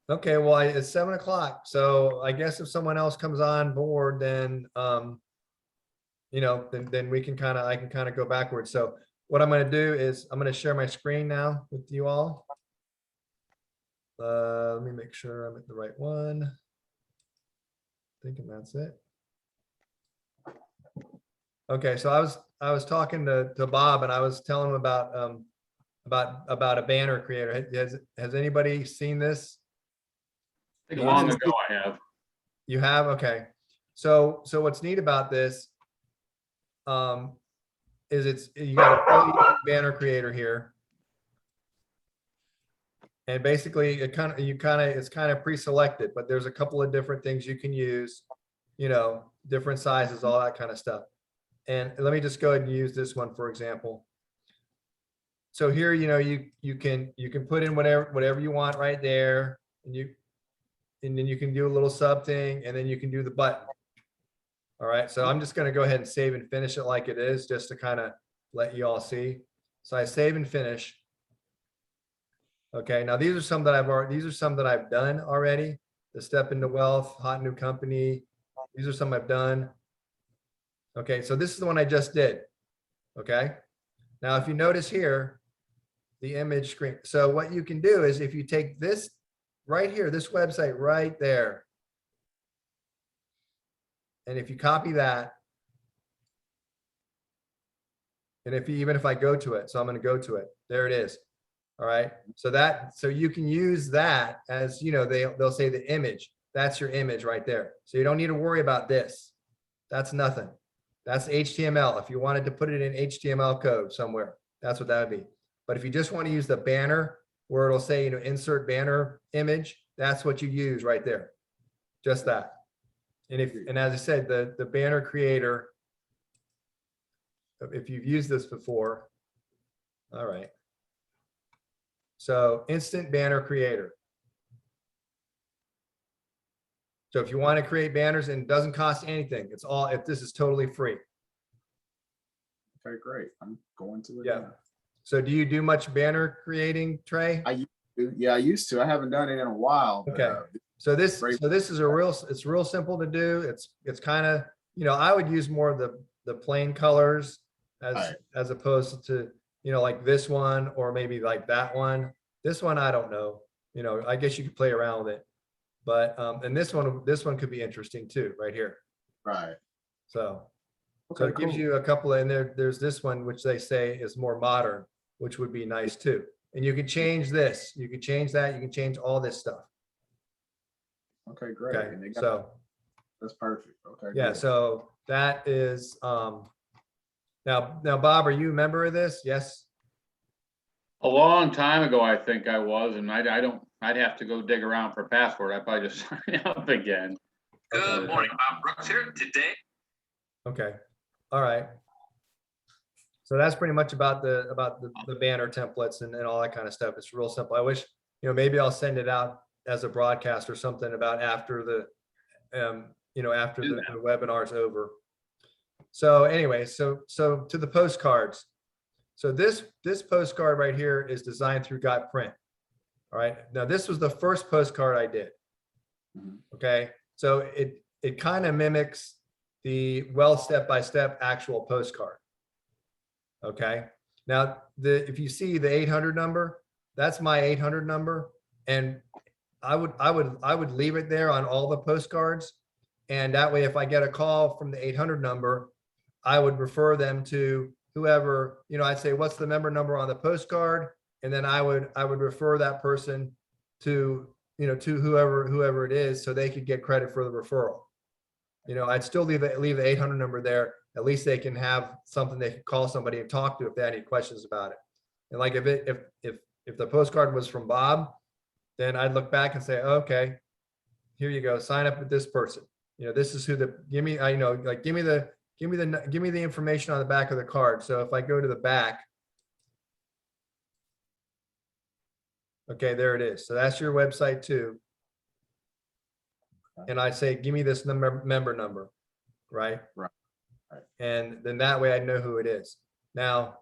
Okay, well, it's 7 o'clock, so I guess if someone else comes on board, then, then we can I can kind of go backwards. So what I'm gonna do is I'm gonna share my screen now with you all. Let me make sure I'm at the right one. Thinking that's it. Okay, so I was talking to Bob, and I was telling him about a banner creator. Has anybody seen this? I think long ago I have. You have? Okay. So what's neat about this is you got a banner creator here. And basically it's kind of pre-selected, but there's a couple of different things you can use, different sizes, all that kind of stuff. And let me just go ahead and use this one, for example. So here, you can put in whatever you want right there, and then you can do a little sub thing, and then you can do the button. All right, so I'm just going to go ahead and save and finish it like it is, just to kind of let you all see. So I save and finish. Okay, now these are some that I've done already. The Step into Wealth, Hot New Company. These are some I've done. Okay, so this is the one I just did. Okay, now if you notice here, the image screen. So what you can do is if you take this right here, this website right there, and if you copy that, and even if I go to it, so I'm going to go to it, there it is. All right, so you can use that as, they'll say the image, that's your image right there. So you don't need to worry about this. That's nothing. That's HTML. If you wanted to put it in HTML code somewhere, that's what that would be. But if you just want to use the banner where it'll say, insert banner image, that's what you use right there. Just that. And as I said, the banner creator, if you've used this before, all right. So instant banner creator. So if you want to create banners, and it doesn't cost anything, this is totally free. Okay, great. I'm going to it. Yeah. Now. So do you do much banner creating, Trey? I used to. I haven't done it in a while. Okay. So this is it's real simple to do. It's kind of, I would use more of the plain colors as opposed to, like this one, or maybe like that one. This one, I don't know. I guess you could play around with it. But and this one could be interesting too, right here. Right. So Okay, it gives you a couple, and there's this one which they say is more modern, which would be nice too. And you can change this, you can change that, you can change all this stuff. Okay, great. Okay, so that's perfect. Okay. Yeah, good. so that is now Bob, are you a member of this? Yes. A long time ago, I think I was, and I'd have to go dig around for Password. I probably just sign up again. Good morning, Bob Brooks here today. Okay, all right. So that's pretty much about the banner templates and all that kind of stuff. It's real simple. I wish, maybe I'll send it out as a broadcast or something about after the the webinar's over. So anyway, so to the postcards. So this postcard right here is designed through Got Print. All right. Now this was the first postcard I did. Okay. So it kind of mimics the step-by-step actual postcard. Okay. Now if you see the 800 number, that's my 800 number, and I would leave it there on all the postcards, and that way if I get a call from the 800 number, I would refer them to whoever, I'd say, what's the member number on the postcard? And then I would refer that person to, to whoever it is, so they could get credit for the referral. I'd still leave the 800 number there. At least they can have something they can call somebody and talk to if they have any questions about it. And like if the postcard was from Bob, then I'd look back and say, okay, here you go, sign up with this person. This is who give me the information on the back of the card. So if I go to the back, okay, there it is. So that's your website too. And I say, give me this member number, right? Right. And then that way I know who it is. Now,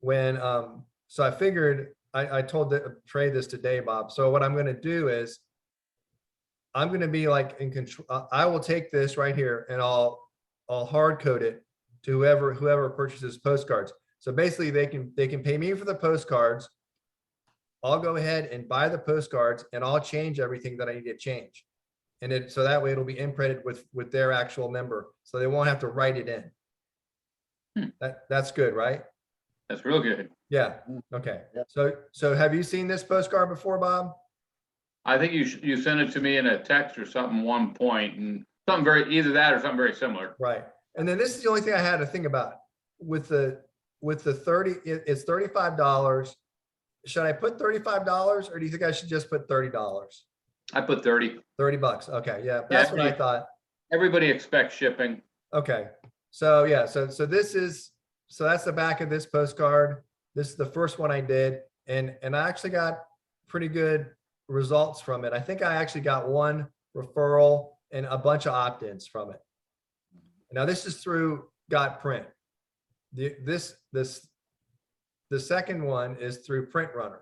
when so I figured I told Trey this today, Bob. So what I'm going to do is I'm going to be like in control. I will take this right here and I'll hard code it to whoever purchases postcards. So basically they can pay me for the postcards. I'll go ahead and buy the postcards and I'll change everything that I need to change. And so that way it'll be imprinted with their actual number. So they won't have to write it in. That's good, right? That's real good. Yeah. Okay. Yeah. So have you seen this postcard before, Bob? I think you sent it to me in a text or something one point, and something either that or something very similar. Right. And then this is the only thing I had to think about with the 30, it's $35. Should I put $35 or do you think I should just put $30? I put 30. $30. Okay. Yeah. That's what I thought. Everybody expects shipping. Okay. So yeah, so that's the back of this postcard. This is the first one I did, and I actually got pretty good results from it. I think I actually got one referral and a bunch of opt-ins from it. Now this is through Got Print. The second one is through Print Runner.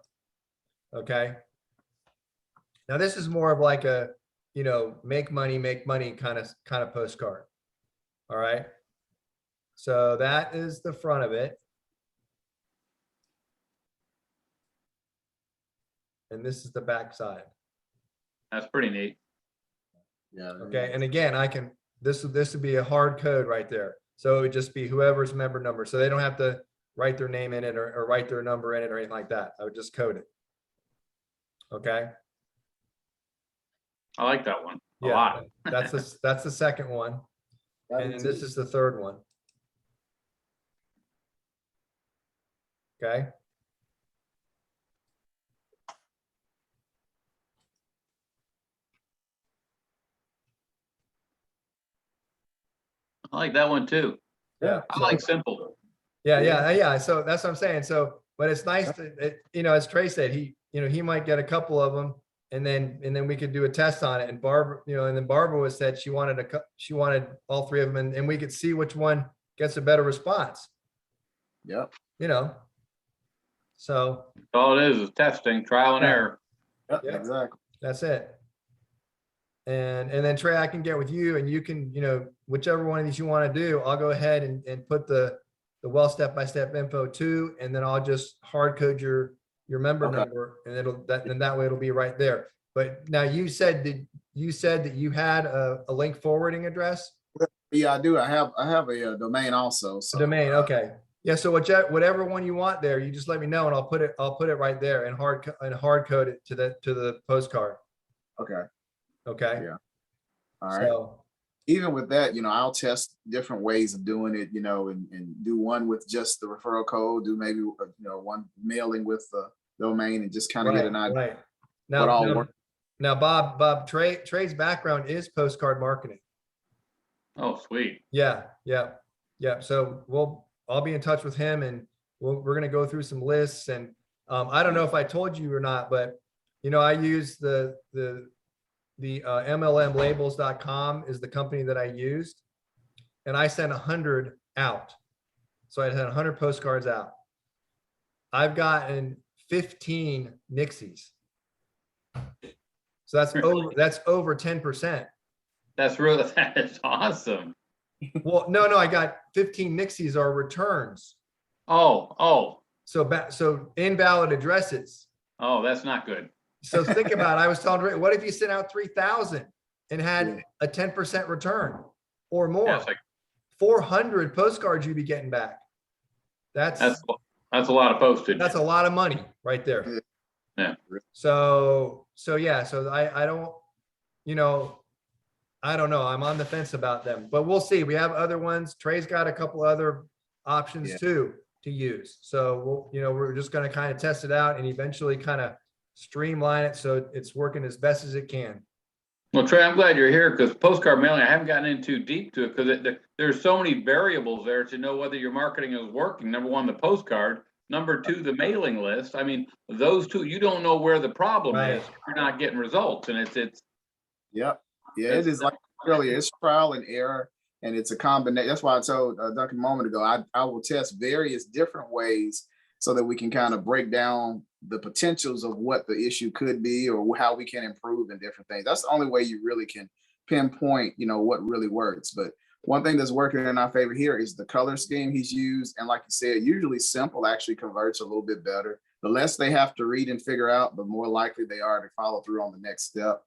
Okay. Now this is more of like a, make money kind of postcard. All right. So that is the front of it. And this is the back side. That's pretty neat. Yeah. Okay. And again, this would be a hard code right there. So it would just be whoever's member number. So they don't have to write their name in it or write their number in it or anything like that. I would just code it. Okay. I like that one a Yeah. lot. That's the second one. And then this is the third one. Okay. I like that one too. Yeah. I like simple. Yeah. So that's what I'm saying. So, but it's nice that, as Trey said, he might get a couple of them and then we could do a test on it. And Barbara, and then Barbara was said she wanted all three of them and we could see which one gets a better response. Yep. So All it is testing, trial and error. Yep, Yeah. exactly. that's it. And then Trey, I can get with you and you can, whichever one of these you want to do, I'll go ahead and put the well step-by-step info too, and then I'll just hard code your member Okay. number, and then that way it'll be right there. But now you said that you had a link forwarding address? Yeah, I do. I have a domain also. So A domain, okay. Yeah, so whatever one you want there, you just let me know and I'll put it right there and hard code it to the postcard. Okay. Okay. Yeah. All right. So Even with that, I'll test different ways of doing it, and do one with just the referral code, do maybe, one mailing with the domain and just kind of get an idea. Right. what all Now, work. now, Bob, Trey's background is postcard marketing. Oh, sweet. Yeah. So I'll be in touch with him and we're going to go through some lists. And I don't know if I told you or not, but I use the MLMlabels.com is the company that I used, and I sent 100 out. So I had 100 postcards out. I've gotten 15 Nixies. So that's over 10%. That is awesome. Well, no, I got 15 Nixies are returns. Oh, So invalid addresses. that's not good. So think about it. I was telling Ray, what if you sent out 3,000 and had a 10% return or more? Yeah, it's like 400 postcards you'd be getting back. That's that's a lot of postage. a lot of money right there. Yeah. So yeah, so I don't, I don't know. I'm on the fence about them, but we'll see. We have other ones. Trey's got a couple other options too to use. So we're just going to kind of test it out and eventually kind of streamline it so it's working as best as it can. Well, Trey, I'm glad you're here because postcard mailing, I haven't gotten in too deep to it because there's so many variables there to know whether your marketing is working. Number one, the postcard. Number two, the mailing list. I mean, those two, you don't know where the problem Right. is. You're not getting results, and it's. Yep. Yeah, it is like earlier. It's trial and error, and it's a combination. That's why I told Duncan a moment ago. I will test various different ways so that we can kind of break down the potentials of what the issue could be or how we can improve in different things. That's the only way you really can pinpoint, what really works. But one thing that's working in our favor here is the color scheme he's used. And like you said, usually simple actually converts a little bit better. The less they have to read and figure out, the more likely they are to follow through on the next step.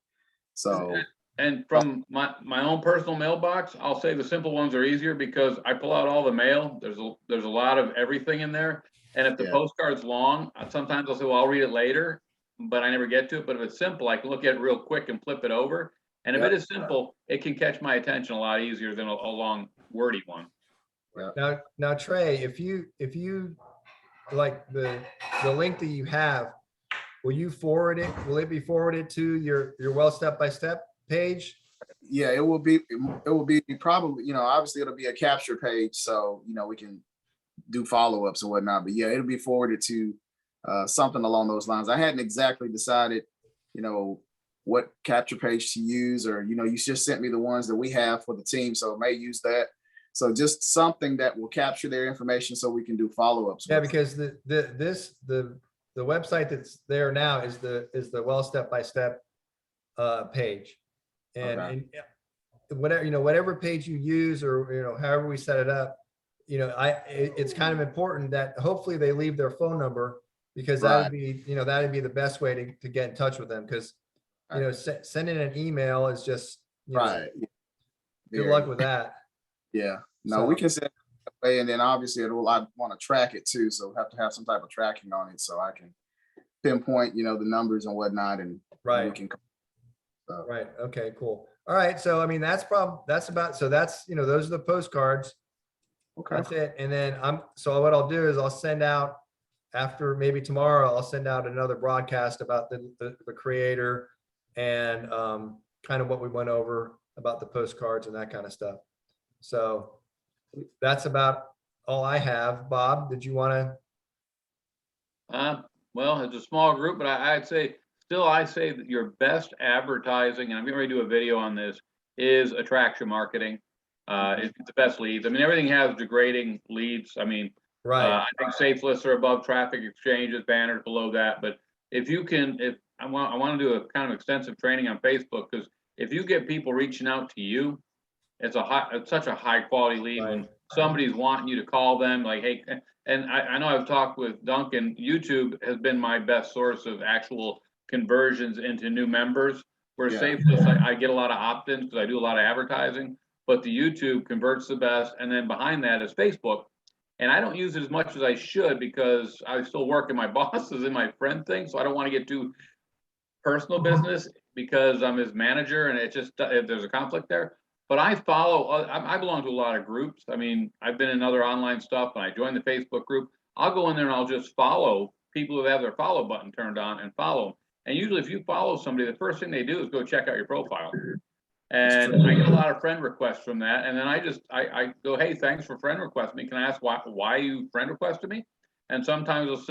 So, and from my own personal mailbox, I'll say the simple ones are easier because I pull out all the mail. There's a lot of everything in there. And if the postcard's long, sometimes I'll say, well, I'll read it later, but I never get to it. But if it's simple, I can look at it real quick and flip it over. And if it is simple, it can catch my attention a lot easier than a long wordy one. Now, Trey, if you like the link that you have, will you forward it? Will it be forwarded to your well step-by-step page? Yeah, it will be probably, obviously it'll be a capture page. So, we can do follow-ups and whatnot, but yeah, it'll be forwarded to something along those lines. I hadn't exactly decided, what capture page to use, or, you just sent me the ones that we have for the team. So I may use that. So just something that will capture their information so we can do follow-ups. Yeah, because the website that's there now is the well step-by-step page. And whatever page you use, or however we set it up, it's kind of important that hopefully they leave their phone number, because that would be the best way to get in touch with them. Because sending an email is just good luck with that. Yeah, no, we can send it that way, and then obviously I want to track it too, so have to have some type of tracking on it so I can pinpoint the numbers and whatnot, and we can. Right. Okay. Cool. All right. So I mean, that's those are the postcards. Okay. That's it. And then so what I'll do is I'll send out, after maybe tomorrow, I'll send out another broadcast about the creator and kind of what we went over about the postcards and that kind of stuff. So that's about all I have. Bob, did you want to? Well, it's a small group, but I'd say that your best advertising, and I'm getting ready to do a video on this, is attraction marketing. It's the best leads. I mean, everything has degrading leads. I mean, I think safe lists are above traffic exchanges, banners below that. But if I want to do a kind of extensive training on Facebook, because if you get people reaching out to you, it's such a high quality lead when somebody's wanting you to call them, like, hey, and I know I've talked with Duncan, YouTube has been my best source of actual conversions into new members, where safe lists, I get a lot of opt-ins because I do a lot of advertising, but the YouTube converts the best. And then behind that is Facebook. And I don't use it as much as I should because I still work in my boss's and my friend thing. So I don't want to get too personal business because I'm his manager, and there's a conflict there. But I belong to a lot of groups. I mean, I've been in other online stuff, and I joined the Facebook group. I'll go in there and I'll just follow people who have their follow button turned on and follow them. And usually if you follow somebody, the first thing they do is go check out your profile. And I get a lot of friend requests from that. And then I go, hey, thanks for friend requesting me. Can I ask why you friend requested me? And sometimes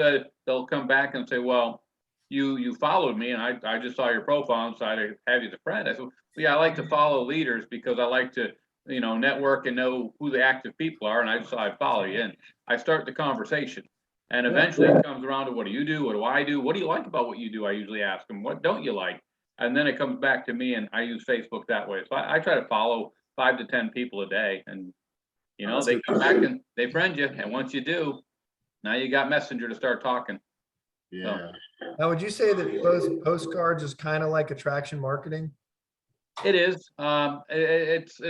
they'll come back and say, well, you followed me and I just saw your profile and decided to have you as a friend. I said, well, yeah, I like to follow leaders because I like to, network and know who the active people are. And I just thought I'd follow you. And I start the conversation. And eventually it comes around to, what do you do? What do I do? What do you like about what you do? I usually ask them, what don't you like? And then it comes back to me, and I use Facebook that way. So I try to follow 5 to 10 people a day, and they come back and they friend you. And once you do, now you got Messenger to start talking. Yeah. So, now, would you say that those postcards is kind of like attraction marketing? It is. It's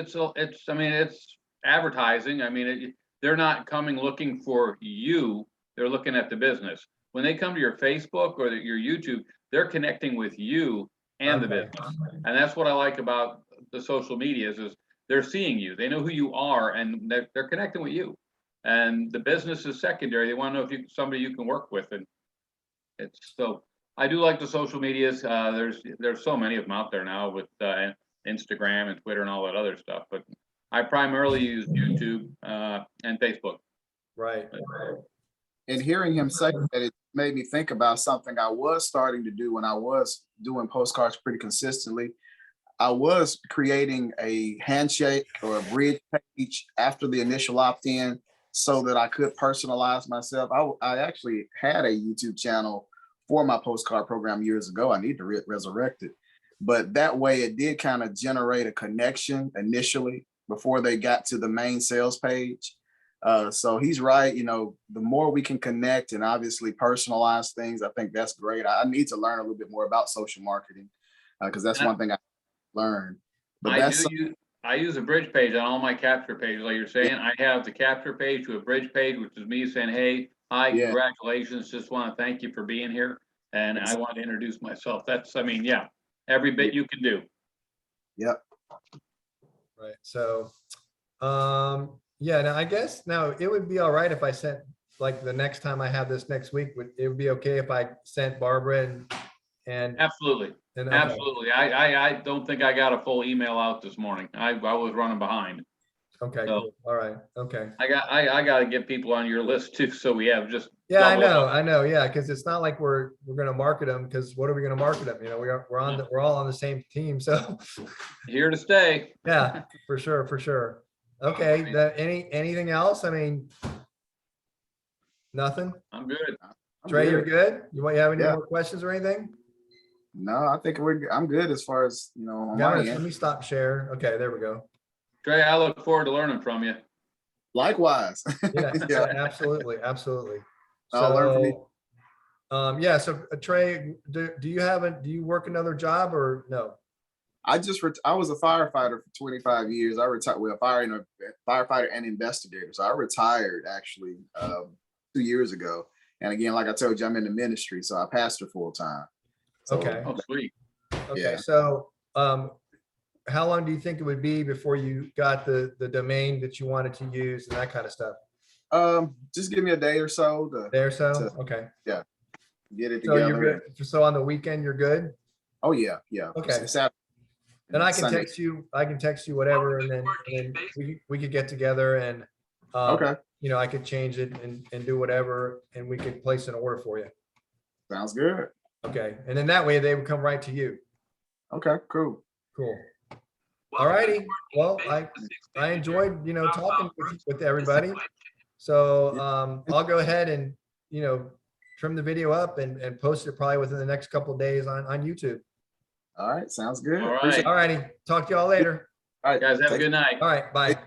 advertising. I mean, they're not coming looking for you. They're looking at the business. When they come to your Facebook or your YouTube, they're connecting with you and the business. And that's what I like about the social medias is they're seeing you. They know who you are, and they're connecting with you. And the business is secondary. They want to know if you're somebody you can work with. And I do like the social medias. There's so many of them out there now with Instagram and Twitter and all that other stuff. But I primarily use YouTube and Facebook. Right. And hearing him say that, it made me think about something I was starting to do when I was doing postcards pretty consistently. I was creating a handshake or a bridge page after the initial opt-in so that I could personalize myself. I actually had a YouTube channel for my postcard program years ago. I need to resurrect it. But that way it did kind of generate a connection initially before they got to the main sales page. So he's right. You know, the more we can connect and obviously personalize things, I think that's great. I need to learn a little bit more about social marketing because that's one thing I learned. But I use a bridge page on all my capture pages. Like you're saying, I have the capture page to a bridge page, which is me saying, hey, hi, Yeah. congratulations. Just want to thank you for being here. And I want to introduce myself. That's, I mean, yeah, every bit you can do. Yep. Right. So, yeah, now I guess now it would be all right if I sent, like, the next time I have this next week, it would be okay if I sent Barbara and Absolutely. okay. Absolutely. I don't think I got a full email out this morning. I was running behind. Okay, So- cool. All right. Okay. I got to get people on your list too. So we have just. Yeah, I double up. know. Yeah, because it's not like we're going to market them, because what are we going to market them? You know, we're all on the same team. So Here to stay. yeah, for sure, for sure. Okay, anything else? I mean, nothing? I'm good. I'm Trey, you're good. good? You have any Yeah. more questions or anything? No, I think I'm good as far as, you know, on my Guys, let end. me stop share. Okay, there we go. Trey, I look forward to learning from you. Likewise. Yeah, Yeah. absolutely, absolutely. I'll learn from you. So, yeah, so Trey, do you work another job or no? I was a firefighter for 25 years. I retired, well, firefighter and investigator. So I retired actually 2 years ago. And again, like I told you, I'm in the ministry, so I pastor full time. So, Okay. Oh, sweet. Okay, Yeah. so how long do you think it would be before you got the domain that you wanted to use and that kind of stuff? just give me a day or so to There, so, to- okay. get it So you're together. good. So on the weekend, you're good? Oh yeah, yeah. Okay. Saturday Then I and can Sunday. text you whatever, and then we could get together and, Okay, you know, I could change it and do whatever, and we could place an order for you. sounds good. Okay, and then that way they would come right to you. Okay, cool. Cool. All righty. Well, I enjoyed, you know, talking with everybody. So I'll go ahead and, you know, trim the video up and post it probably within the next couple of days on YouTube. All right, sounds good. All right. Appreciate it. All righty. Talk to y'all later. All right, Guys, have a take good night. All right. Bye.